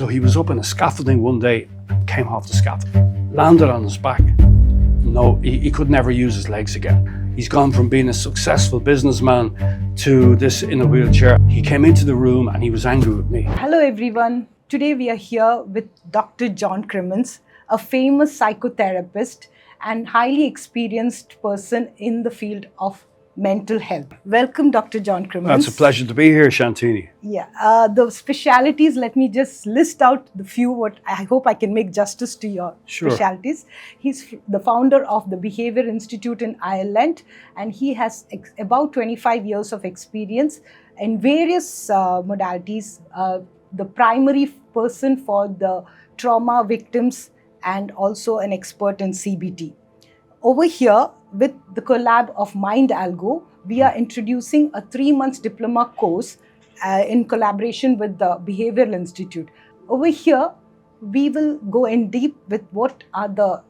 So he was up in a scaffolding one day, came off the scaffold, landed on his back. No, he could never use his legs again. He's gone from being a successful businessman to this in a wheelchair. He came into the room and he was angry with me. Hello everyone. Today we are here with Dr. John Crimmins, a famous psychotherapist and highly experienced person in the field of mental health. Welcome, Dr. John Crimmins. It's a pleasure to be here, Santhini. Yeah, the specialities, let me just list out the few, what I hope I can make justice to your specialities. He's the founder of the Behavior Institute in Ireland, and he has about 25 years of experience in various modalities. The primary person for the trauma victims and also an expert in CBT. Over here, with the collab of MindAlgo, we are introducing a 3-month diploma course in collaboration with the Behavioral Institute. Over here, we will go in deep with what are the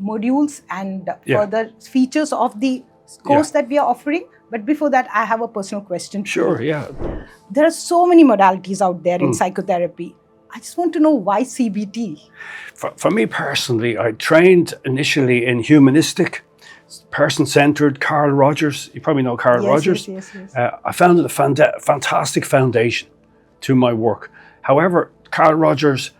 modules and further features of the course that we are offering. But before that, I have a personal question. Sure, yeah. There are so many modalities out there in psychotherapy. I just want to know why CBT? For me personally, I trained initially in humanistic, person-centered. Carl Rogers, you probably know Carl Rogers. Yes. I found it a fantastic foundation to my work. However, Carl Rogers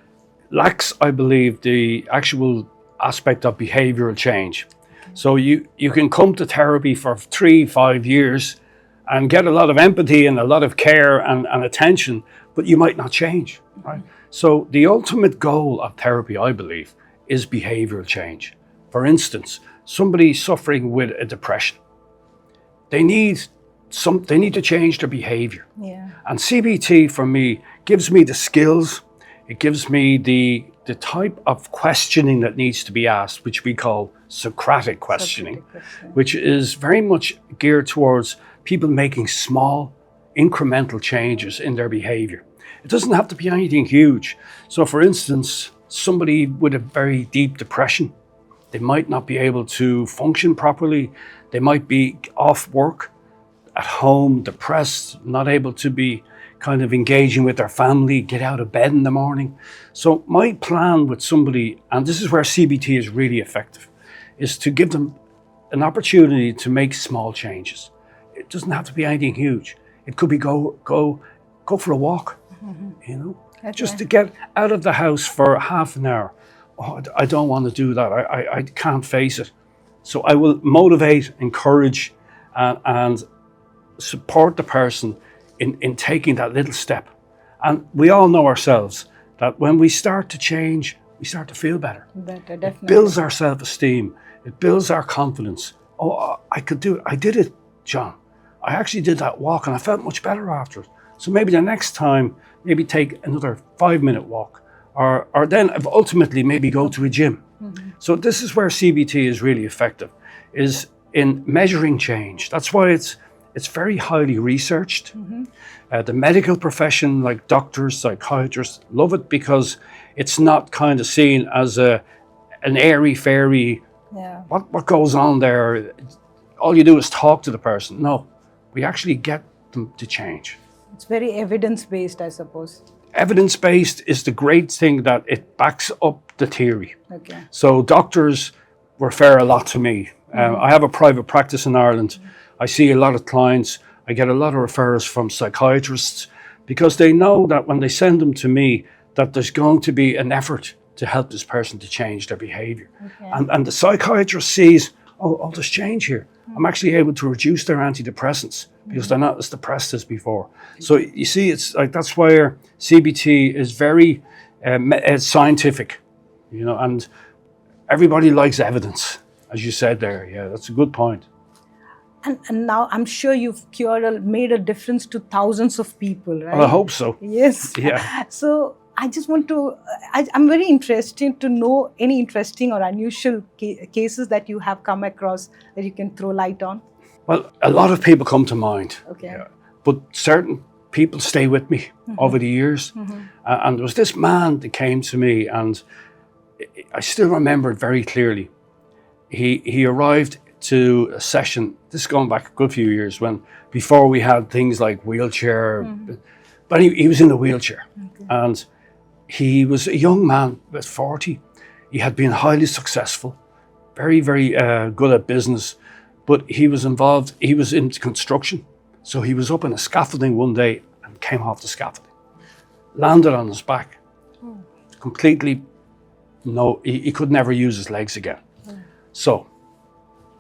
lacks, I believe, the actual aspect of behavioral change. So you can come to therapy for 3-5 years and get a lot of empathy and a lot of care and attention, but you might not change, right? So the ultimate goal of therapy, I believe, is behavioral change. For instance, somebody suffering with a depression, they need to change their behavior. Yeah. And CBT for me gives me the skills, it gives me the type of questioning that needs to be asked, which we call Socratic questioning, which is very much geared towards people making small incremental changes in their behavior. It doesn't have to be anything huge. So for instance, somebody with a very deep depression, they might not be able to function properly. They might be off work, at home, depressed, not able to be kind of engaging with their family, get out of bed in the morning. So my plan with somebody, and this is where CBT is really effective, is to give them an opportunity to make small changes. It doesn't have to be anything huge. It could be go for a walk, you know, just to get out of the house for half an hour. Oh, I don't want to do that. I can't face it. So I will motivate, encourage, and support the person in taking that little step. And we all know ourselves that when we start to change, we start to feel better. Definitely. It builds our self-esteem. It builds our confidence. Oh, I could do it. I did it, John. I actually did that walk and I felt much better after it. So maybe the next time, maybe take another 5-minute walk, or then ultimately maybe go to a gym. So this is where CBT is really effective, is in measuring change. That's why it's very highly researched. The medical profession, like doctors, psychiatrists, love it because it's not kind of seen as an airy-fairy, what goes on there? All you do is talk to the person. No, we actually get them to change. It's very evidence-based, I suppose. Evidence-based is the great thing that it backs up the theory. Okay. So doctors refer a lot to me. I have a private practice in Ireland. I see a lot of clients. I get a lot of referrals from psychiatrists because they know that when they send them to me, that there's going to be an effort to help this person to change their behavior. Okay. And the psychiatrist sees, oh, there's change here. I'm actually able to reduce their antidepressants because they're not as depressed as before. So you see, it's like that's where CBT is very scientific, you know, and everybody likes evidence, as you said there. Yeah, that's a good point. And now I'm sure you've made a difference to thousands of people, right? Well, I hope so. Yes. Yeah. So I just want to, I'm very interested to know any interesting or unusual cases that you have come across that you can throw light on. Well, a lot of people come to mind. Okay. Yeah, but certain people stay with me over the years. And there was this man that came to me, and I still remember it very clearly. He arrived to a session, this is going back a good few years, before we had things like wheelchair, but he was in a wheelchair. Okay. And he was a young man, about 40. He had been highly successful, very, very good at business, but he was in construction. So he was up in a scaffolding one day and came off the scaffolding, landed on his back, completely, he could never use his legs again. So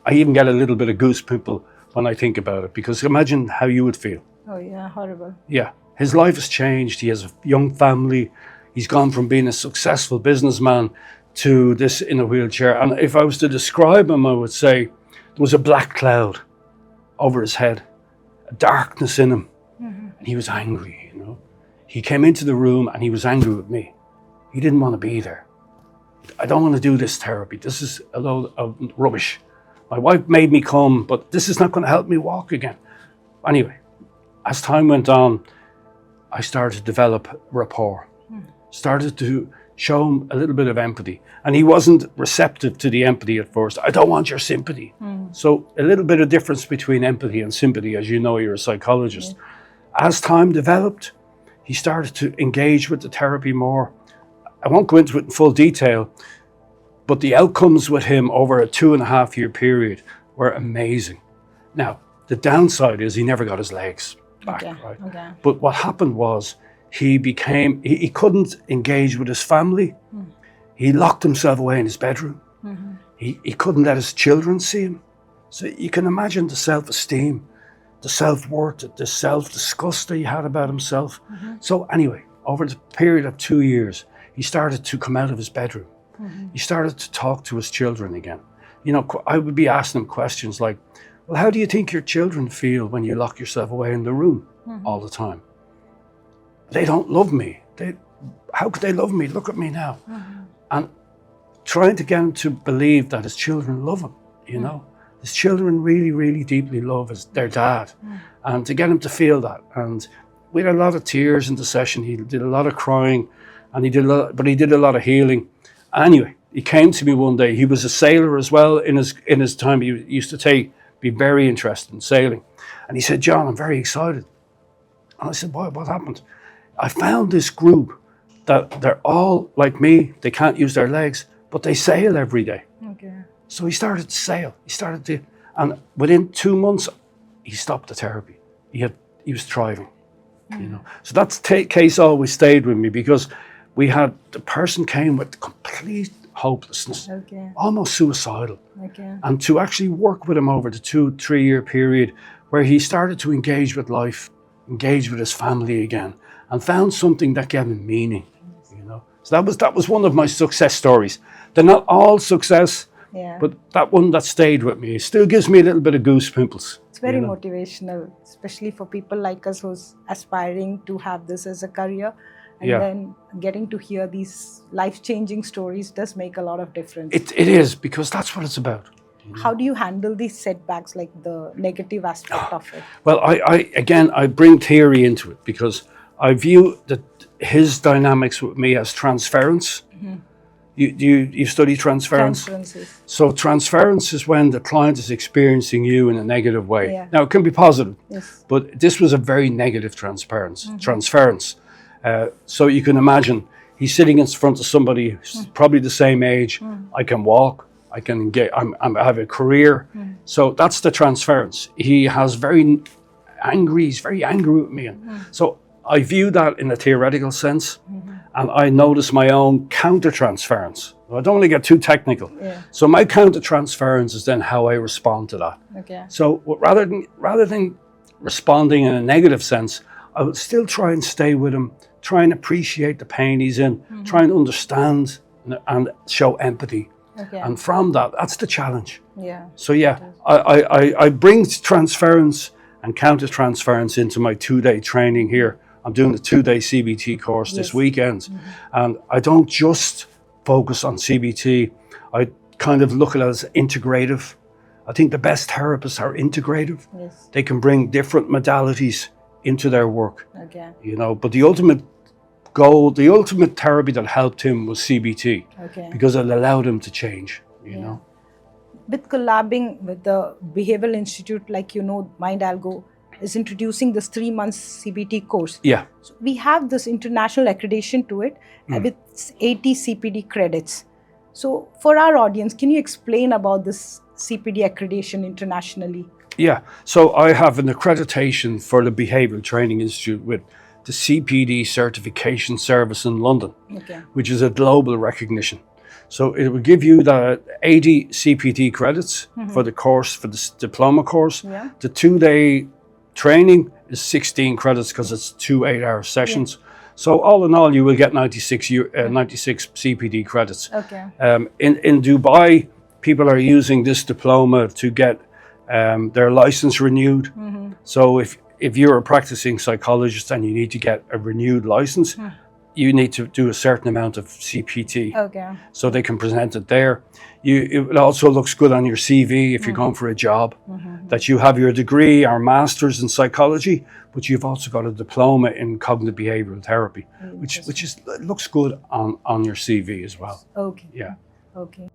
I even get a little bit of goose pimple when I think about it, because imagine how you would feel. Oh yeah, horrible. Yeah, his life has changed. He has a young family. He's gone from being a successful businessman to this in a wheelchair. And if I was to describe him, I would say there was a black cloud over his head, a darkness in him, and he was angry, you know. He came into the room and he was angry with me. He didn't want to be there. I don't want to do this therapy. This is a load of rubbish. My wife made me come, but this is not going to help me walk again. Anyway, as time went on, I started to develop rapport, started to show him a little bit of empathy. And he wasn't receptive to the empathy at first. I don't want your sympathy. So a little bit of difference between empathy and sympathy, as you know, you're a psychologist. As time developed, he started to engage with the therapy more. I won't go into it in full detail, but the outcomes with him over a 2.5-year period were amazing. Now, the downside is he never got his legs back, right? But what happened was he couldn't engage with his family. He locked himself away in his bedroom. He couldn't let his children see him. So you can imagine the self-esteem, the self-worth, the self-disgust that he had about himself. So anyway, over the period of 2 years, he started to come out of his bedroom. He started to talk to his children again. You know, I would be asking him questions like, well, how do you think your children feel when you lock yourself away in the room all the time? They don't love me. How could they love me? Look at me now. And trying to get him to believe that his children love him, you know. His children really, really deeply love their dad. And to get him to feel that. And we had a lot of tears in the session. He did a lot of crying, and he did a lot of healing. Anyway, he came to me one day. He was a sailor as well in his time. He used to be very interested in sailing. And he said, John, I'm very excited. And I said, what happened? I found this group that they're all like me. They can't use their legs, but they sail every day. So he started to sail. And within 2 months, he stopped the therapy. He was thriving, you know. So that case always stayed with me, because the person came with complete hopelessness, almost suicidal. And to actually work with him over the 2-3 year period where he started to engage with life, engage with his family again, and found something that gave him meaning, you know. So that was one of my success stories. They're not all success, but that one that stayed with me, it still gives me a little bit of goose pimples. It's very motivational, especially for people like us who's aspiring to have this as a career. And then getting to hear these life-changing stories does make a lot of difference. It is, because that's what it's about. How do you handle these setbacks, like the negative aspect of it? Well, I bring theory into it, because I view that his dynamics with me as transference. You study transference? Transferences. So transference is when the client is experiencing you in a negative way. Now, it can be positive, but this was a very negative transference. So you can imagine he's sitting in front of somebody who's probably the same age. I can walk, I can get, I have a career. So that's the transference. He's very angry with me. So I view that in a theoretical sense, and I notice my own counter-transference. I don't want to get too technical. So my counter-transference is then how I respond to that. So rather than responding in a negative sense, I would still try and stay with him, try and appreciate the pain he's in, try and understand and show empathy. And from that's the challenge. So I bring transference and counter-transference into my 2-day training here. I'm doing the 2-day CBT course this weekend. And I don't just focus on CBT. I kind of look at it as integrative. I think the best therapists are integrative. They can bring different modalities into their work, you know. But the ultimate goal, the ultimate therapy that helped him was CBT, because it allowed him to change, you know. With collabing with the Behavioral Institute, like, you know, MindAlgo is introducing this 3-month CBT course. Yeah. So we have this international accreditation to it with 80 CPD credits. So for our audience, can you explain about this CPD accreditation internationally? Yeah. So I have an accreditation for the Behavioural Training Institute with the CPD Certification Service in London, which is a global recognition. So it will give you the 80 CPT credits for the course, for the diploma course. Yeah. The 2-day training is 16 credits because it's 2 8-hour sessions. Yeah. So all in all, you will get 96 CPD credits. Okay. In Dubai, people are using this diploma to get their license renewed. So if you're a practicing psychologist and you need to get a renewed license, you need to do a certain amount of CPT. Okay. So they can present it there. It also looks good on your CV if you're going for a job, that you have your degree or master's in psychology, but you've also got a diploma in cognitive behavioral therapy, which looks good on your CV as well. Okay. Yeah. Okay.